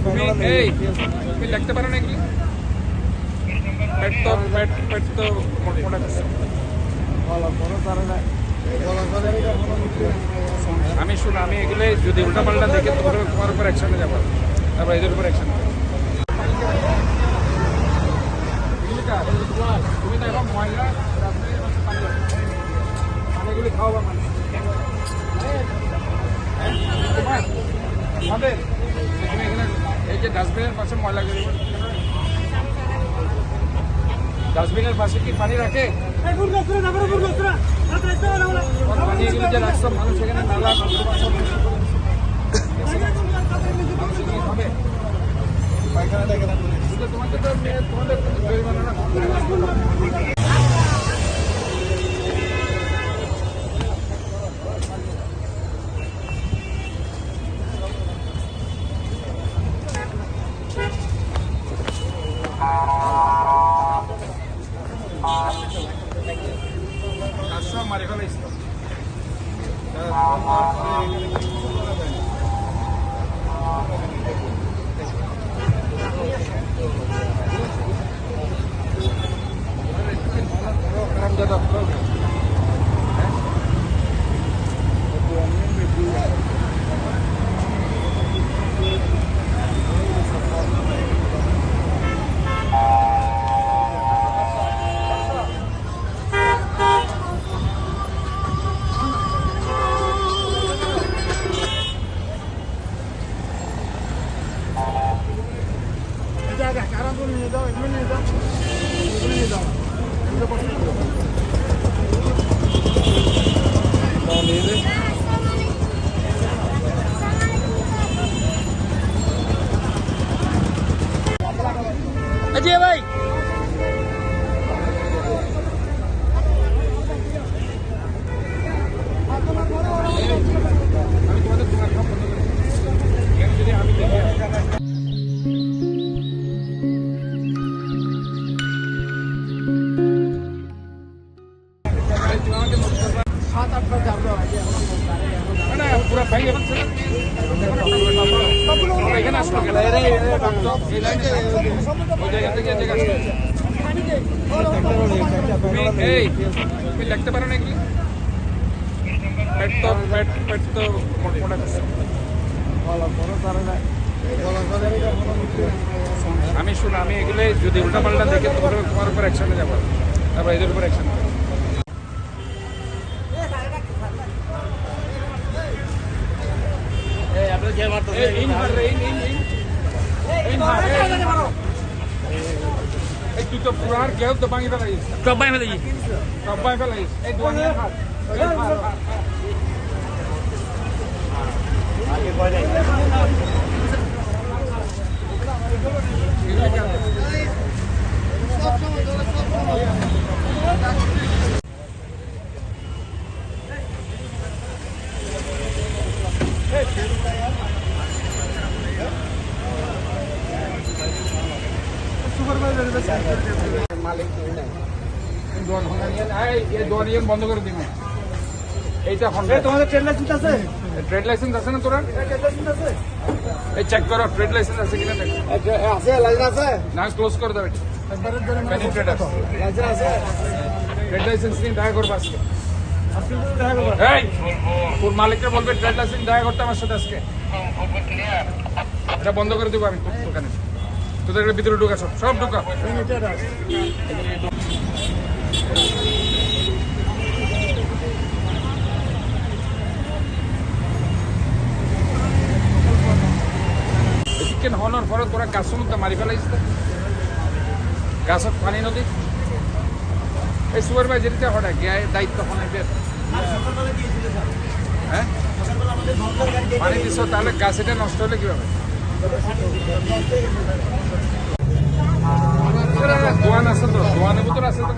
তুমি লিখতে পারো না এগুলি? পেট তো মোটা করছে। আমি শুনো, আমি এগুলো যদি উল্টা পাল্টা দেখে তোমার উপর অ্যাকশনে যাবো, তারপর এদের উপর অ্যাকশন। তুমি তো এখন ময়লা পানিগুলি খাওয়াবা মানুষ আমাদের। তুমি এখানে এই যে ডাস্টবিনের পাশে ময়লা করি, ডাস্টবিনের পাশে কি পানি রাখে? পানি এগুলো যে রাস্তা মানুষ এখানে নালা হবে তোমাকে তো তোমাদের জরিমানা সব মারি ফেলাইছিল। अजय भाई पूरा भाई এখানে আসলো গেল তুমি লিখতে পারো না এগুলি? পেট তো মোটা করছে। আমি শুনো, আমি এগুলো যদি উল্টা পাল্টা দেখে তোমার উপর অ্যাকশনে যাবো, তারপর এদের উপর অ্যাকশন। তুই তো পুরার কেউ তো ভাঙি ফেলাইস, সব ভাঙি ফেলাইস। এই দোয়ানিয়ার হাত বন্ধ করে দিন। এইটা তোমাদের ট্রেড লাইসেন্স আছে? ট্রেড লাইসেন্স আছে না তোরা? এই চেক করো ট্রেড লাইসেন্স আছে কিনা। আছে লাইসেন্স আছে না, ক্লোজ করে দাও। ট্রেড লাইসেন্স নিয়ে দেখা করবো আজকে। এই তোর মালিককে বলবে ট্রেড লাইসেন্স দেখা করতে আমার সাথে আজকে। এটা বন্ধ করে দেবো আমি দোকানে। তোদের ভিতরে ঢুকা, সব ঢুকা। চিকেন হওয়ার পরে তোরা গাছ সমুদ্র মারি ফেলাইস, গাছত পানি নদী। এই সুপারভাইজারিতে হঠাৎ গিয়ে দায়িত্ব হনাইবে। হ্যাঁ পানি দিস, তাহলে গাছ এটা নষ্ট হলে কিভাবে? দোয়ান আছে তো, দোয়ানের ভিতরে আছে তো।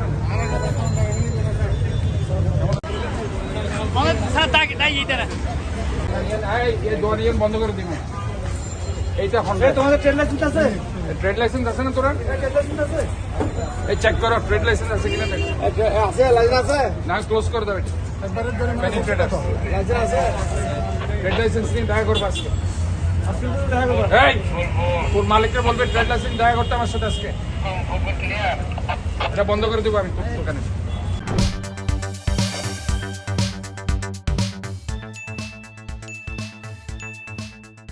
দোয়ান বন্ধ করে দিন। এইটা তোমাদের ট্রেড লাইসেন্স আছে? ট্রেড লাইসেন্স আছে না তোরা? এই চেক করো ট্রেড লাইসেন্স আছে কিনা। আছে লাইসেন্স আছে না, ক্লোজ করে দাও। ট্রেড লাইসেন্স নিয়ে দেখা করবো আজকে। এই তোর মালিককে বলবে ট্রেড লাইসেন্স দেখা করতে আমার সাথে আজকে। এটা বন্ধ করে দেবো আমি তোর দোকানে।